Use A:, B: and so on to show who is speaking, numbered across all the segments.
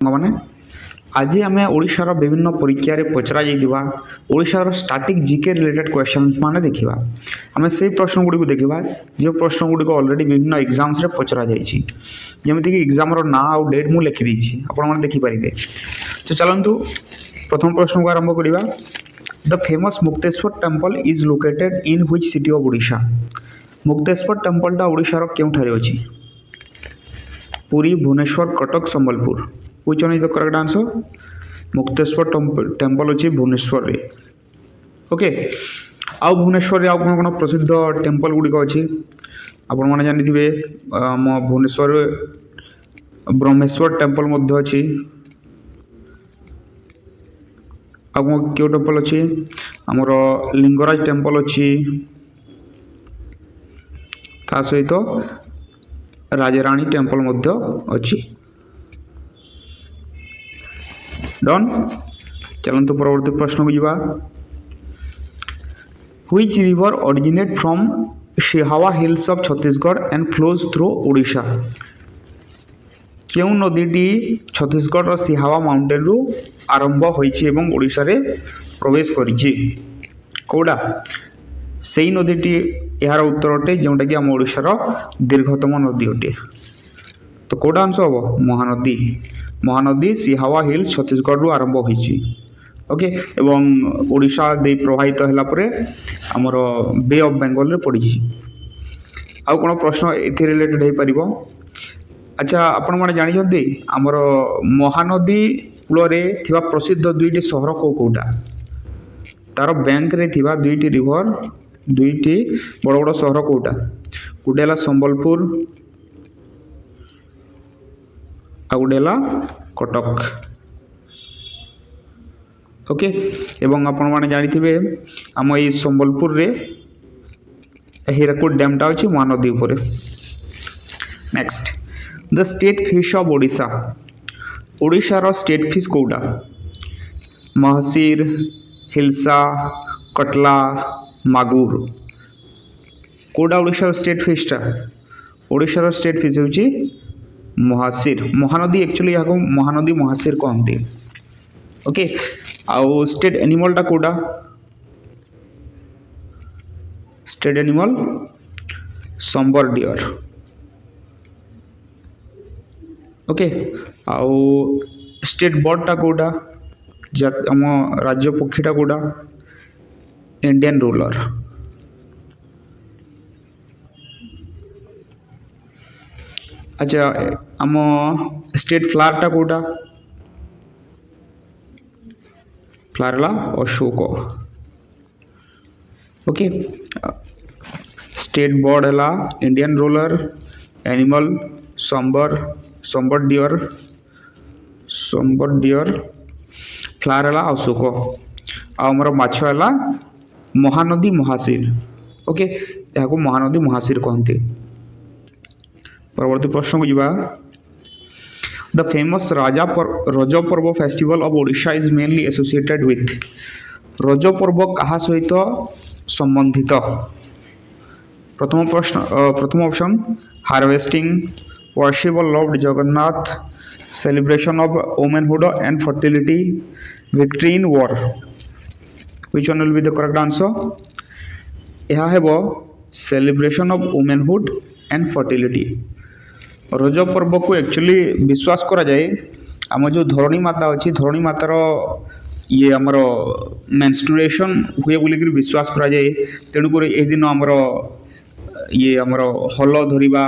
A: ମାନେ आज आम ओडिशार विभिन्न परीक्षा रे पचरा जाइथिबा ओडिशार स्टैटिक जीके रिलेटेड क्वेश्चंस माने देखिबा आम से प्रश्न गुडी को देखिबा जो प्रश्न गुडी को ऑलरेडी विभिन्न एग्जाम्स रे पचरा जाइछि जेमिति कि एग्जाम रो ना और डेट मु लिखि दैछि आपण माने देखि परिबे। तो चलंतु प्रथम प्रश्न को आरंभ करिबा। The famous Mukteshwar temple is located in which city of Odisha. Mukteshwar temple टा ओडिशार केउठारे अछि? Puri, Bhubaneswar, Cuttack, Sambalpur. Which one is the correct answer? Mukteshwar temple अच्छी भुवनेश्वर रे। ओके आउ भुवनेश्वर आउ कौन कौन प्रसिद्ध टेम्पल गुड़िक अच्छी आपण मैंने जानी आम भुवनेश्वर ब्रह्मेश्वर टेम्पल मध्य अच्छी आउ क्यों टेम्पल अच्छी आमर लिंगराज टेम्पल अच्छी ता सहित राजाराणी टेम्पल मध्य अच्छी। डन चलते परवर्ती प्रश्न को जीवा। Which river originate from Sihawa hills of Chhattisgarh and flows through Odisha. क्यों नदीटी छत्तीसगढ़ सिहावा माउंटेन रु आरंभ होइछि एवं ओडिशा रे प्रवेश करिछि कोडा सेही नदीटी यार उत्तर अटे जोटा कि आम ओडिशार दीर्घतम नदी अटे। तो कोडा आंसर हम महानदी। महानदी सिहावा हिल्स छत्तीसगढ़ रु आरंभ होइछि। ओके एवं ओडिशा दे प्रवाहित होला परे हमर बे ऑफ बेंगल रे पड़िछि। आउ कोन प्रश्न एथि रिलेटेड हे परिबो? अच्छा आपण माने जानि जंदी हमर महानदी कूल रे थिबा प्रसिद्ध दुईटी शहर को कोटा तार बैंक रे थिबा दुईटी रिवर दुईटी बड़ बड़ शहर कोटा गुडेला संबलपुर आउडेला कटक। ओके एवं आपण माने जानि थिबे हम ए संबलपुर रे हीराकुद डैम टा अछि महानदी ऊपर। Next the state fish of Odisha. Odisha रो स्टेट फिश कोडा? महसीर, हिल्सा, कटला, मागुर। कोडा ओडिशा स्टेट फिश टा? ओडिशा रो स्टेट फिश होची महासीर। महानदी एक्चुअली यहाँ महानदी महासीर कहते। ओके आउ स्टेट एनिमल टा कोडा? State animal sambar deer. Okay आउ स्टेट बर्ड टा कोडा? आम राज्य पक्षी टा कोडा? Indian roller. अच्छा आम स्टेट फ्लावर टा कोडा? फ्लावर ला अशोक। ओके स्टेट बर्ड है Indian roller, animal sambar deer, flower है अशोक आमर माछ है महानदी महासीर। ओके यहाँ महानदी महासीर कहते। परवर्ती प्रश्न को जीवा। द फेमस रज पर्व festival of Odisha is mainly associated with. रज पर्व कहा सहित संबंधित? प्रथम option harvesting, worship of Lord Jagannath, celebration of womanhood and fertility, victory in war. Which one will be the correct answer? यह है celebration of womanhood and fertility. रज पर्व को एक्चुअली विश्वास करा जाए आम जो धरणी माता अच्छी धरणी मातार ये आमर मेन्स्ट्रुएशन हुए बोलिक विश्वास करा जाए। तेणुक ए दिन आमर ये आमर हल धरिबा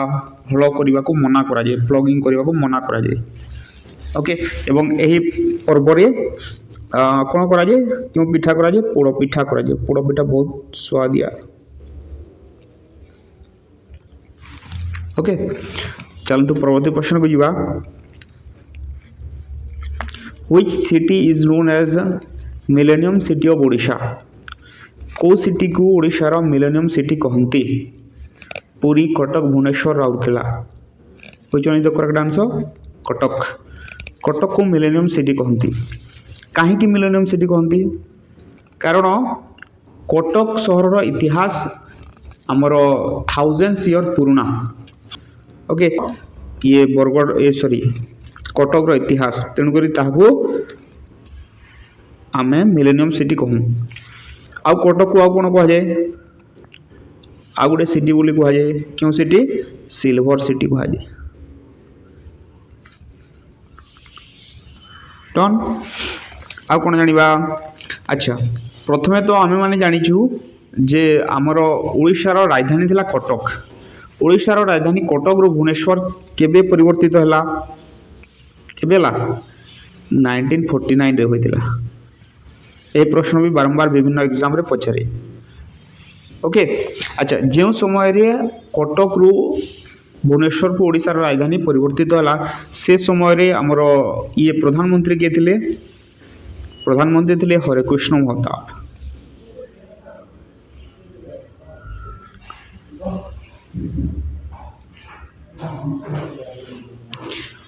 A: हल करने को मना करा जाए, प्लगिंग करने को मना करा जाए। ओके एवं यही पर्व रे कौन करा जाए? क्यों पिठा करा जाए? पोड़ पिठा करा जाए। पोड़ पिठा बहुत स्वादिया। ओके चलते परवर्ती प्रश्न को जीवा। Which city is known as millennium city of Odisha. को सिटी को ओडिशार मिलेनियम सिटी कहती? Puri, Cuttack, Bhubaneswar, Rourkela. Which one is the correct answer? Cuttack. Cuttack को मिलेनियम सिटी कहती। कहीं मिलेनियम सिटी कहती? कारण कटक सहर इतिहास आमर 1000 ईयर पुराना। ओके ये बरगढ़ ये सॉरी कटक इतिहास तेणुक आम मिलेनियम सिटी कहूँ आउ कटक को आउ कौन कह जाए आउ गोटे सिटी बोली कह जाए क्यों सिटी सिल्वर सिटी कह जाए डन आउ कौन जानिबा अच्छा प्रथमे तो आमे माने जानिछु जे आमर ओडिशार राजधानी थिला कटक ओडिशार राजधानी कटक रु भुवनेश्वर केबे परिवर्तित हला केबे हला 1949 रे होइतिला ए प्रश्न भी बारंबार विभिन्न एग्जाम रे पछरे ओके अच्छा जो समय रे कटक रु भुवनेश्वर को ओडिशार राजधानी परिवर्तित हला से समय रे हमर ये प्रधानमंत्री के थिले प्रधानमंत्री थिले हरेकृष्ण महताब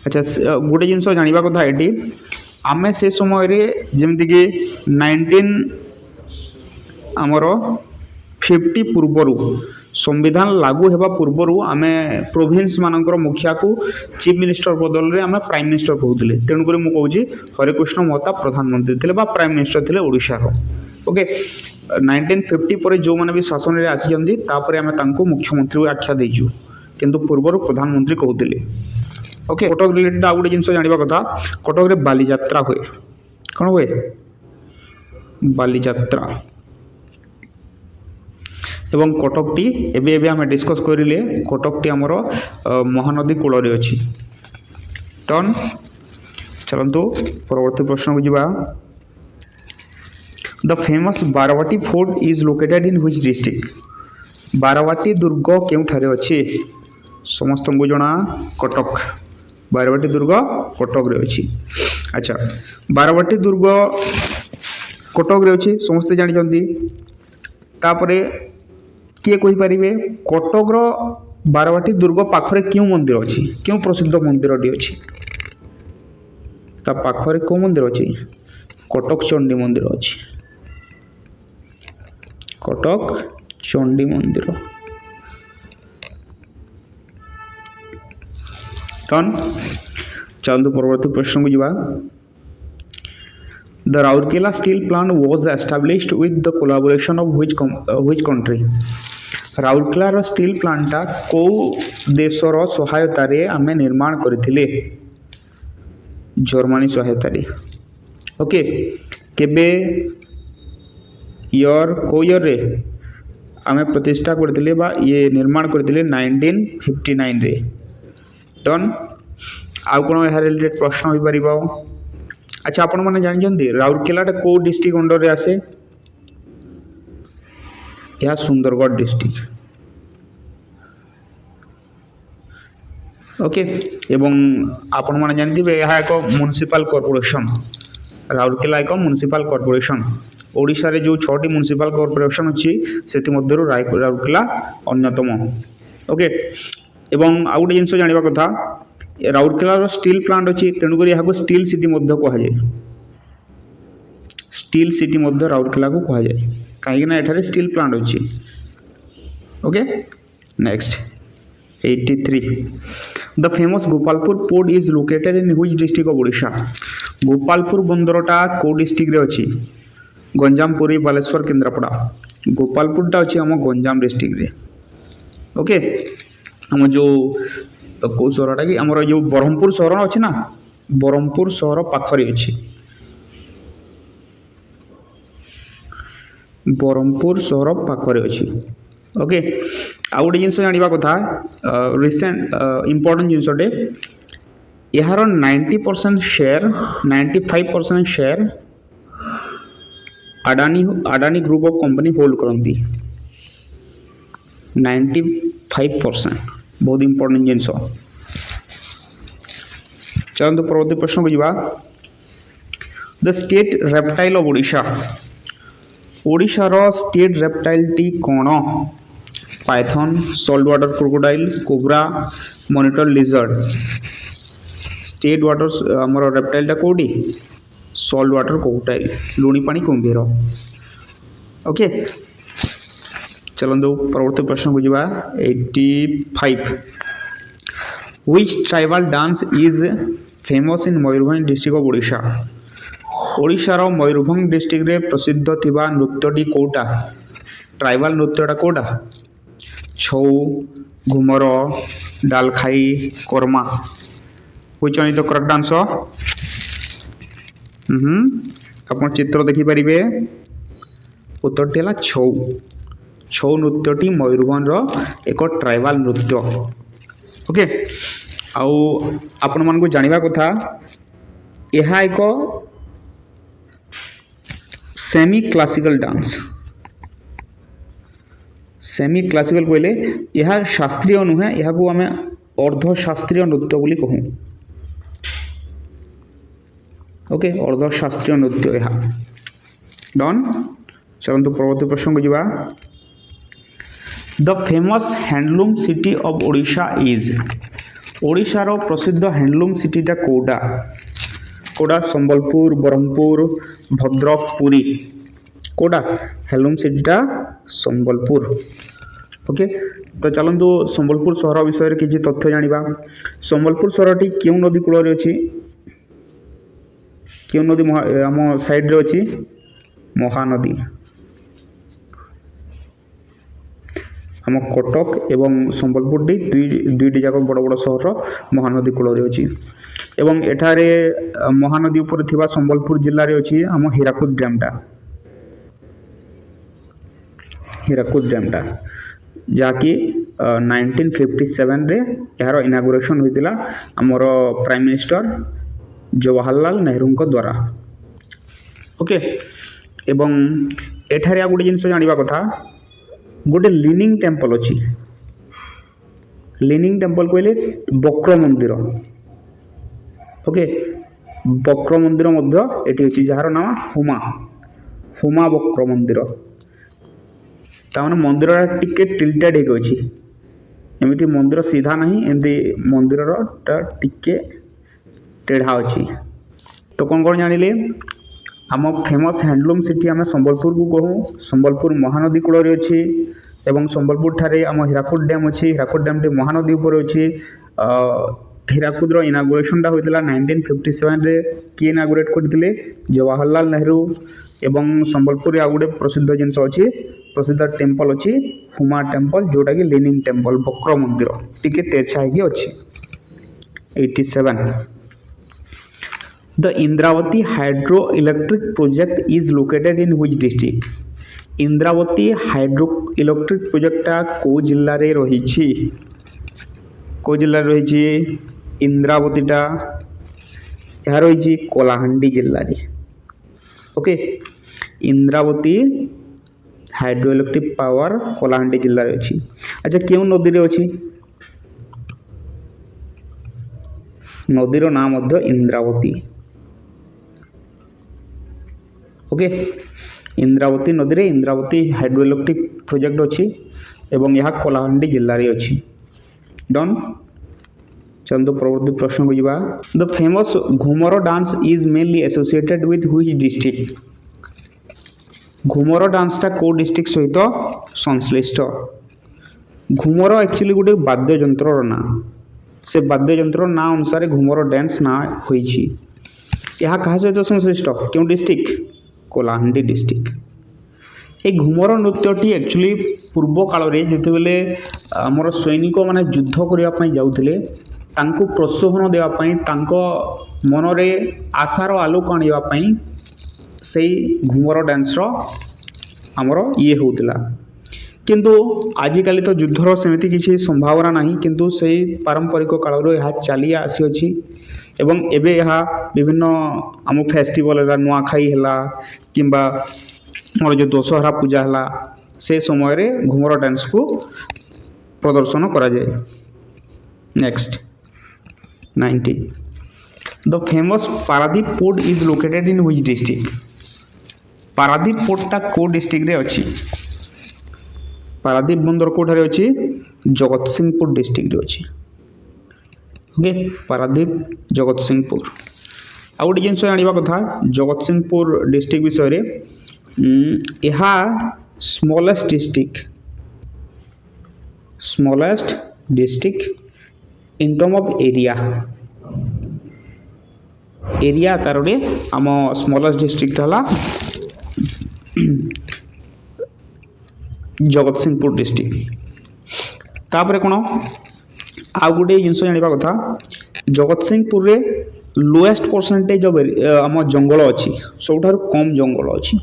A: अच्छा गोटे जिनस जानिबा कथा एटी आमे से समय रे जेमति कि 19 हमर 50 पूर्वरु संविधान लागू हेबा पूर्वरु आमे प्रोविंस मानकर मुखिया को चीफ मिनिस्टर बदल रे आमे प्राइम मिनिस्टर कहउतिले तेणु करी मु कहउची हरेकृष्ण महताब प्रधानमंत्री थिले बा प्राइम मिनिस्टर थिले ओडिशा रो ओके 1950 पर जो माने भी शासन रे आसी जंदी तापरे आमे तांको मुख्यमंत्री आख्या देजु किंतु पूर्वरु प्रधानमंत्री कहउतिले ओके कटक रिलेटेड आउ गोटे जिनस जानिबा कथा कटक रे बाली यात्रा हुए कोन हुए बाली यात्रा एवं कटक टी एबे एबे हम डिस्कस करिले कटक टी हमर महानदी कूल रे अछि टन चलंतु परवर्ती प्रश्न को जिबा the famous Barabati fort is located in which district Barabati दुर्ग केउ ठारे अछि समस्त को जना कटक बारावाटी दुर्ग कटक रे अछि अच्छा बारावाटी दुर्ग कटक रे अछि समस्त जानि जंदी तापरे किए कहि परिबे कटक रो बारावाटी दुर्ग पाखरे क्यों मंदिर अछि क्यों प्रसिद्ध मंदिर डी अछि ता पाखरे को मंदिर अछि कटक चंडी मंदिर अछि कटक चंडी मंदिर टन चलतु परवर्ती प्रश्न को जिबा The Rourkela steel plant was established with the collaboration of which country? Rourkela रो स्टील प्लांटा को देशर सहायता रे आमे निर्माण करथिले जर्मनी सहायता रे ओके केबे ईयर को ईयर रे आमे प्रतिष्ठा करथिले बा ये निर्माण करथिले 1959 रे डन आउ कोन एहा रिलेटेड प्रश्न होई परिबो अच्छा आपण माने जानि जंदी राउरकेला को डिस्ट्रिक्ट अंडर रे आसे यह सुंदरगढ़ डिस्ट्रिक्ट ओके एवं आपण माने जानिथिबे यह एक म्युनिसिपल कॉर्पोरेशन राउरकेला एक म्युनिसिपल कॉर्पोरेशन ओडिशा रे जो 6टी म्युनिसिपल कॉर्पोरेशन अछि सेति मध्यरु राउरकेला अन्यतम ओके एवं आ गुटे जिंस जानिबा कथा राउरकेला रो स्टील प्लांट अछि तेनु करी याको स्टील सिटी मध्य कहा जाय स्टील सिटी मध्य राउरकेला को कहा जाय काहे ना एठारे स्टील प्लांट अछि okay next 83 the famous Gopalpur port is located in which district of Odisha Gopalpur बंदरटा को डिस्ट्रिक्ट रे अछि गंजाम पुरी बालेश्वर केंद्रापड़ा गोपालपुर टा अछि हम गंजाम डिस्ट्रिक्ट रे ओके हम जो को शहरटा कि हमर जो ब्रह्मपुर शहर अछि ना ब्रह्मपुर शहर पाखरे अछि ब्रह्मपुर शहर पाखरे अछि ओके आ गोटे जिनस जानिबा कथा रिसेंट इंपोर्टेंट जिनसटे यार 90% share 95% share Adani group of company hold करंती 95% बहुत इंपोर्टेंट जिनस चलते परवर्ती प्रश्न को जिबा the state reptile of Odisha Odisha रो स्टेट रेप्टाइल टी कोन python salt water crocodile cobra monitor lizard state water हमर रेप्टाइल टा कोडी सॉल्ट वाटर क्रोकोडाइल लुणी पानी कुंभीर ओके चलंदो परवर्ती प्रश्न को जिबा 85 which tribal dance is famous in Mayurbhanj district of Odisha ओडिशार मयूरभंज डिस्ट्रिक्ट रे प्रसिद्ध थिबा नृत्यटी कोटा ट्राइबल नृत्यटा कोटा Chhau Ghumar Dalkhai Karma which one is the correct answer आप चित्र देखिपारे उत्तरटी है छौ छौ नृत्यटी मयूरभंज एक ट्राइबल नृत्य ओके आउ आपण मानकु जानिबा कथा यह एक semi classical dance semi classical कहले यह शास्त्रीय नुहे यह को आम अर्ध शास्त्रीय नृत्य बोली कहूँ ओके अर्ध शास्त्रीय नृत्य यह डन चलतु परवर्ती प्रश्न को जीवा the famous handloom city of Odisha is ओडिशार प्रसिद्ध हैंडलूम सिटीटा कोडा कोडा संबलपुर ब्रह्मपुर भद्रक पुरी कोडा हैंडलूम सिटीटा संबलपुर ओके तो चलतु संबलपुर सहर विषय में किसी तथ्य जानिबा संबलपुर सहरटी क्यों नदी कूल अच्छी क्यों नदी आम साइड रे अच्छी महानदी आम कटक एवं संबलपुर दुईटी जाक बड़ बड़ सहर महानदी कूल अच्छी एवं एठारे महानदी उपर थिबा संबलपुर जिल्ला रे अच्छी आम हीराकुद डैमटा जहाँकि 1957 रे यार इनागुरेशन होइतिला हमर प्राइम मिनिस्टर जवाहरलाल नेहरू द्वारा ओके एवं एठारे आ गोटे जिनस जानिबा कथा गोटे लीनिंग टेम्पल अच्छी लीनिंग टेम्पल कहले बक्र मंदिर ओके बक्र मंदिर मध्य एटी अच्छी जार नाम हुमा बक्र मंदिर ताने मंदिर टिके टिल्टेड हो अच्छी एमती मंदिर सीधा नहीं एमती मंदिर टिके टेढ़ा अच्छी तो कौन कौन जानिले आम फेमस हैंडलूम सिटी आम संबलपुर को कहूँ संबलपुर महानदी कूल अच्छी एवं संबलपुर ठारे आम हीराकुद डैम अच्छी हीराकुद डैम महानदी उपर अच्छी हीराकुद्र इनागुरेशनटा होता 1957 रे किए इनागुरेट करते जवाहरलाल नेहरू एवं संबलपुर आ गोटे प्रसिद्ध जिनस अच्छी प्रसिद्ध टेम्पल अच्छी हुमा टेम्पल जोटा कि लीनिंग टेम्पल बक्र मंदिर टिके तेरछा अच्छी 87 the Indravati hydro electric project is located in which district Indravati hydro electric प्रोजेक्टटा को जिल्ला रे रही को जिल्ला रे रही इंद्रावतीटा यह रही कलाहांडी जिल्ला रे okay Indravati hydro electric power Kalahandi जिल्ला रे अछि अच्छा क्यों नदी रे अछि नदीर नाम मध्य इंद्रावती ओके इंद्रावती नदी रे इंद्रावती हाइड्रो इलेक्ट्रिक प्रोजेक्ट अच्छी एवं यह कलाहांडी जिल्ला रे अच्छी डन चलते परवर्ती प्रश्न को जीवा the famous Ghoomar dance is mainly associated with which district Ghoomar डांसटा को डिस्ट्रिक्ट सहित संश्लिष्ट घुमर एक्चुअली गोटे वाद्य यंत्र ना से वाद्य यंत्र ना अनुसार घुमर डांस ना होइछि यह कहा सहित संश्लिष्ट क्यों डिस्ट्रिक्ट कलाहांडी डिस्ट्रिक्ट ये घुमर नृत्यटी एक्चुअली पूर्व काल रे जेते बेले हमर सैनिक माने युद्ध करिया पई जाउथिले तांको प्रोत्साहन देवा पई तांको मनरे आशार आलोक आनिबा पई से घुमर डांस आमर ये होता किंतु आजिकल तो युद्धर सेमती किसी संभावना नहीं किंतु से पारंपरिक काल यह चली आसी एवं एबे यह विभिन्न आम फेस्टिवल है नुआखाई है कि मोर जो दशहरा पूजा है से समय रे घुमर डांस को प्रदर्शन करा जाए next 90 the famous Paradip port is located in which district Paradip पोर्टटा को डिस्ट्रिक्ट रे अच्छी पारादीप बंदर कोठारे अच्छी जगतसिंहपुर डिस्ट्रिक्ट रे अच्छी ओके पारादीप जगतसिंहपुर आ गोटे जिन जाना कथा जगतसिंहपुर डिस्ट्रिक्ट विषय रे यह smallest district in term of area area आकार में आम स्मॉलेस्ट डिस्ट्रिक्ट है जगतसिंहपुर डिस्ट्रिक्ट। तापर कौन आउ गोटे जिन जाना कथा जगतसिंहपुर रे लोएस्ट परसेंटेज ऑफ आम जंगल अच्छी सबुठार कम जंगल अच्छी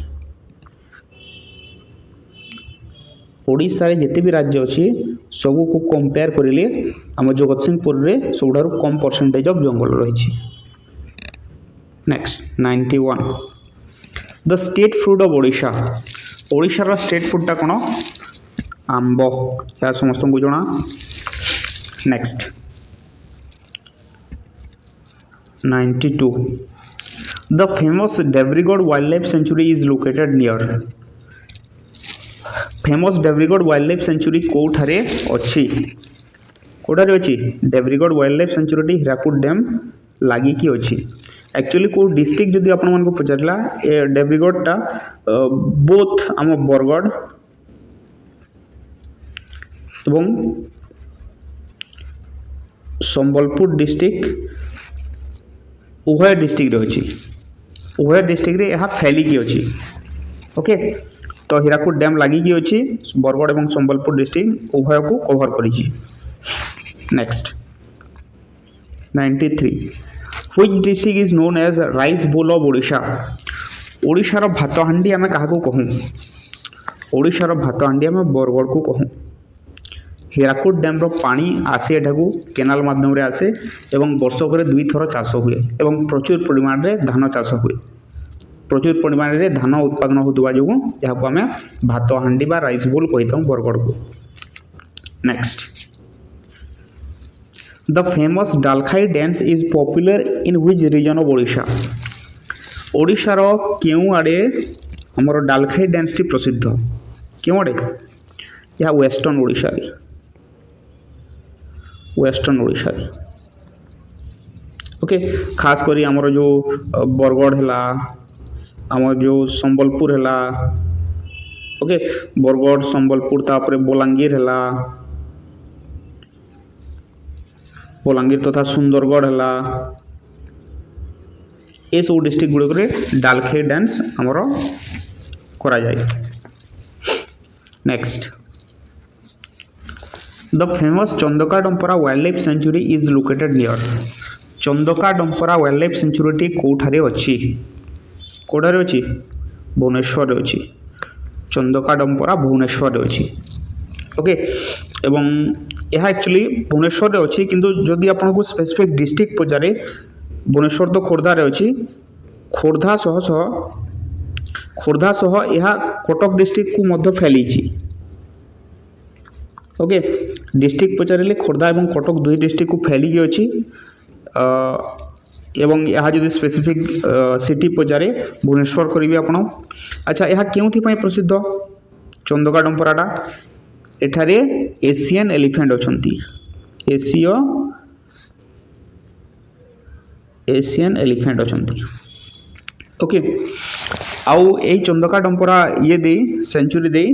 A: ओडिशा रे जिते भी राज्य अच्छी सबू को कंपेयर करें आम जगतसिंहपुर रे सबुठार कम परसेंटेज ऑफ जंगल रही। Next 91 the state fruit of Odisha Odisha रा स्टेट फ्रूटा कौन आंब या समस्त को जना। Next 92 the famous Debrigarh wildlife sanctuary is located near famous Debrigarh wildlife sanctuary कोठारे अच्छी कोठारे अच्छी Debrigarh wildlife sanctuary Hirakud dam लगी कि अच्छी एक्चुअली को डिस्ट्रिक्ट जदि आपण मन को पचारला ए देवरीगढ़टा बोथ आम बरगढ़ एवं संबलपुर डिस्ट्रिक्ट उभय डिस्ट्रिक्ट अच्छी उभय डिस्ट्रिक्ट यह फैलिकी अच्छी। ओके तो हीराकुद डैम लगी अच्छी बरगढ़ और संबलपुर डिस्ट्रिक्ट उभय को कवर करी। Next 93 which district is known as rice bowl of Odisha ओडिशार भातहांडी आम क्या कहूँ ओडिशार भातहांडी आम बरगढ़ को कहूँ। हीराकुद डैम पानी आसे एठाकू केनाल माध्यम रे आसे एवं वर्षक 2 थर चाष हुए एवं प्रचुर परिमाण रे धान चाष हुए प्रचुर परिमाण रे धान उत्पादन होता जो यहाँ आम भातहांडी बा राइस बोल कही था बरगढ़ को। Next the famous Dalkhai dance is popular in which region of Odisha ओडिशार केउ आड़े हमर डालखाई डांस टी प्रसिद्ध केउ आड़े या वेस्टर्न ओडिशा रे वेस्टर्न ओडिशा रे। ओके खास करी हमर जो बरगढ़ है आम जो संबलपुर है ओके बरगढ़ संबलपुर तापर बलांगीर है बलांगीर तथा सुंदरगढ़ है ये सब डिस्ट्रिक्ट गुड़िक डालखाई डांस आमर करा जाए। Next the famous Chandaka Dampara wildlife sanctuary is located near Chandaka Dampara wildlife sanctuary कोठारे अच्छी कोठारे अच्छी भुवनेश्वर अच्छी चंदका डंपरा भुवनेश्वर अच्छी। ओके एवं यह एक्चुअली भुवनेश्वर अच्छी किंतु जदि आपन को स्पेसिफिक डिस्ट्रिक्ट पचारे भुवनेश्वर तो खोर्धार अच्छी खोर्धा सह यह कटक डिस्ट्रिक्ट को मध्य फैली। ओके डिस्ट्रिक्ट पचारे खोर्धा और कटक 2 डिस्ट्रिक्ट को फैलिकी अच्छी एवं यह जो स्पेसिफिक सिटी पचारे भुवनेश्वर करेंगे आपण। अच्छा यह क्यों प्रसिद्ध चंदका डंपराटा एठारे एशियन एलिफेंट अच्छी एशियन एलिफेंट अच्छी। ओके आउ यही चंदका डंपरा ये दे सेंचुरी दे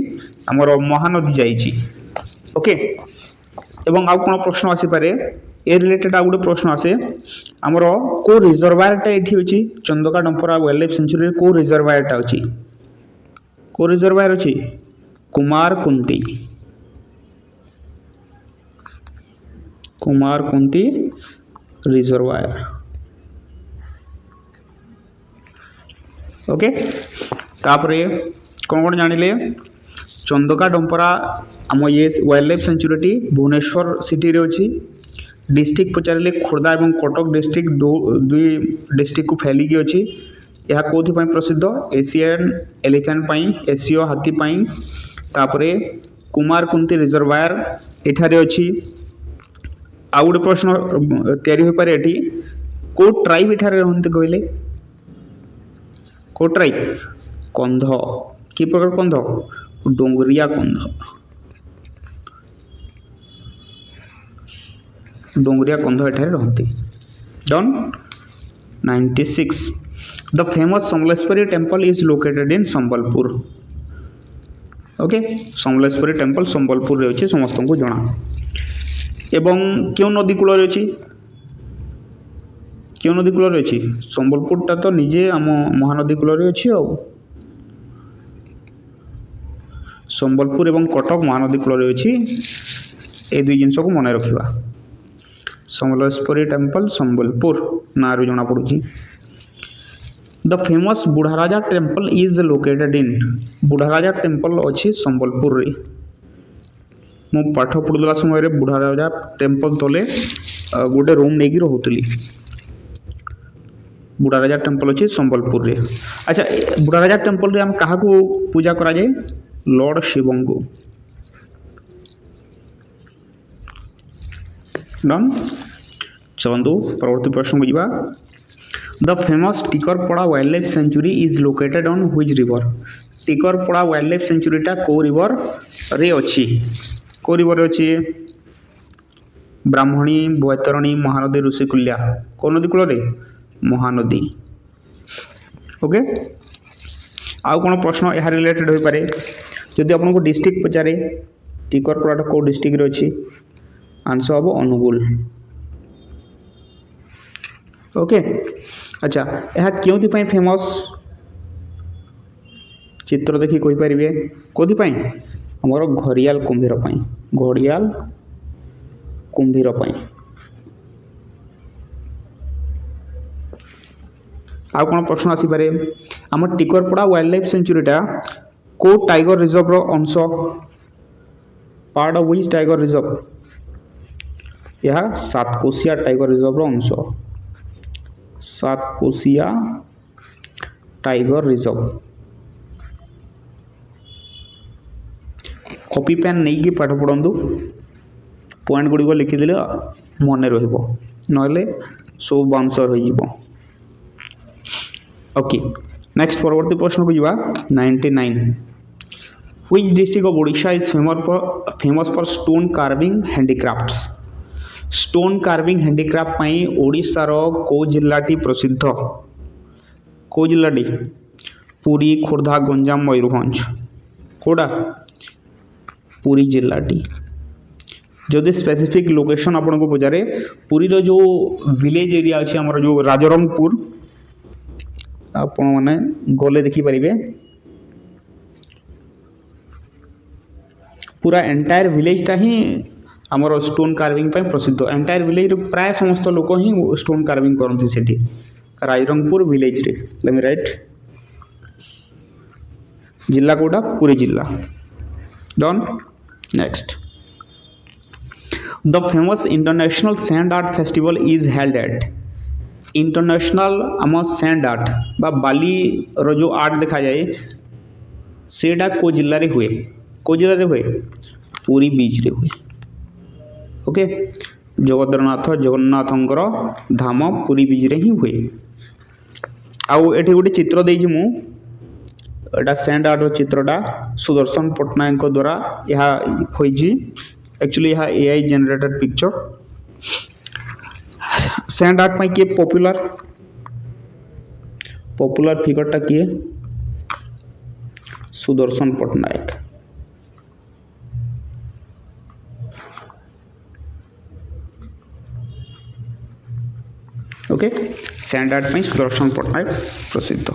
A: आमर महानदी जाइए। ओके एवं आउ कौन प्रश्न आसीपे ए रिलेटेड आ गोटे प्रश्न आसे आमर को रिजर्वायरटा ये अच्छी Chandaka Dampara wildlife century को रिजर्वायरटा अच्छी को रिजर्वायर अच्छी कुमारकुंती रिजर्वायर। ओके तापरे कौन कौन जानिले चंदका डंपरा आम ये wildlife sanctuary Bhubaneswar city रे अच्छी डिस्ट्रिक्ट पचारे खोर्धा और कटक डिस्ट्रिक्ट 2 डिस्ट्रिक्ट को फैलिकी अच्छी यह कौथि प्रसिद्ध एशियन एलिफेंट एशियो हाथी तापरे कुमारकुंती रिजर्वायर एठारे अच्छी। आउ गोटे प्रश्न तैयारी हो पारे एठी को ट्राइब एठारे रहते कहले को ट्राइब कंध कि प्रकार कंध डोंगरिया कंध एठारे रहते। Done 96 the famous Samaleswari temple is located in Sambalpur. Okay Samaleswari temple Sambalpur रे अच्छे समस्त को जना एवं क्यों नदी कूल अच्छी क्यों नदी कूल अच्छी संबलपुरटा तो निजे आम महानदी कूल अच्छी आ संबलपुर एवं कटक महानदी कूल अच्छी ए दुई जिनस को मन रखा समलेश्वरी टेम्पल संबलपुर ना जना पड़ी the famous Budharaja temple is located in Budharaja temple अच्छी संबलपुर रे मु पाठ पढ़ुला समय बुढ़ाराजा टेम्पल तले गोटे रूम नहीं रोली बुढ़ाराजा टेम्पल अच्छी संबलपुर रे। अच्छा बुढ़ाराजा टेम्पल रे हम क्या पूजा करा जाए लॉर्ड शिवं को डन। चलतु परवर्ती प्रश्न को जीवा the famous Tikarpada wildlife sanctuary is located on which river Tikarpada wildlife सेंचुरीटा को रिवर रे अच्छी को रिवर अच्छी ब्राह्मणी बैतरणी महानदी ऋषिकुल्या कौ नदी कूल महानदी। ओके आउ कौन प्रश्न यह रिलेटेड हो पारे जदि आपको डिस्ट्रिक्ट पचारे टिकरपड़ा कौ डिस्ट्रिक्ट अच्छी आंसर हम अनुगुल। ओके अच्छा यह क्यों फेमस चित्र देखी कही पारे कौपाई आमर घड़ियाल कुंभीर घड़ियाल कुंभीर आउ कौन प्रश्न आसीपारे आम टिकरपड़ा वाइल्ड लाइफ सेंचुरीटा को टाइगर रिजर्व अंश part of which tiger reserve यह सातकोशिया टाइगर रिजर्व अंश सातकोशिया टाइगर रिजर्व। कॉपी पेन नहीं कि पाठ पढ़ु पॉइंट गुड़िक लिखिदे मन रही सब आंसर हो। ओके नेक्स्ट परवर्ती प्रश्न को जीवा 99 which district of Odisha is famous for stone carving handicrafts stone carving handicraft ओडिशार को जिल्लाटी प्रसिद्ध को जिल्लाटी पुरी खोर्धा गंजाम मयूरभंज कोड़ा पुरी जिल्लाटी जदि स्पेसिफिक लोकेशन आपन को पचारे पुरी रो जो विलेज एरिया अच्छे आमर जो राजरंगपुर आपण माने गले देखि परिबे पूरा एंटायर विलेज टा ही आमर स्टोन कार्विंग प्रसिद्ध एंटायर विलेज प्राय समस्त लोक ही स्टोन कार्विंग करती सेठी राजरंगपुर विलेज रे लेट मी राइट जिला कोटा पुरी जिला done. Next the famous international sand art festival is held at international आम सैंड आर्ट बा बाली रो जो आर्ट देखा जाए सेटा को जिल्ला रे हुए को जिल्ला रे हुए पुरी बीच रे हुए। ओके जगद्रनाथ जगन्नाथंकर धाम पुरी बीच रे ही हुए। आउ एठी गोटे चित्र देइछि मु एटा सैंड आर्ट रो चित्रटा सुदर्शन पट्टनायक द्वारा यह होइछि एक्चुअली यह AI generated picture sand art में किए पॉपुलर फिगरटा किए Sudarshan Pattnaik. Okay sand art में सुदर्शन पट्टनायक प्रसिद्ध।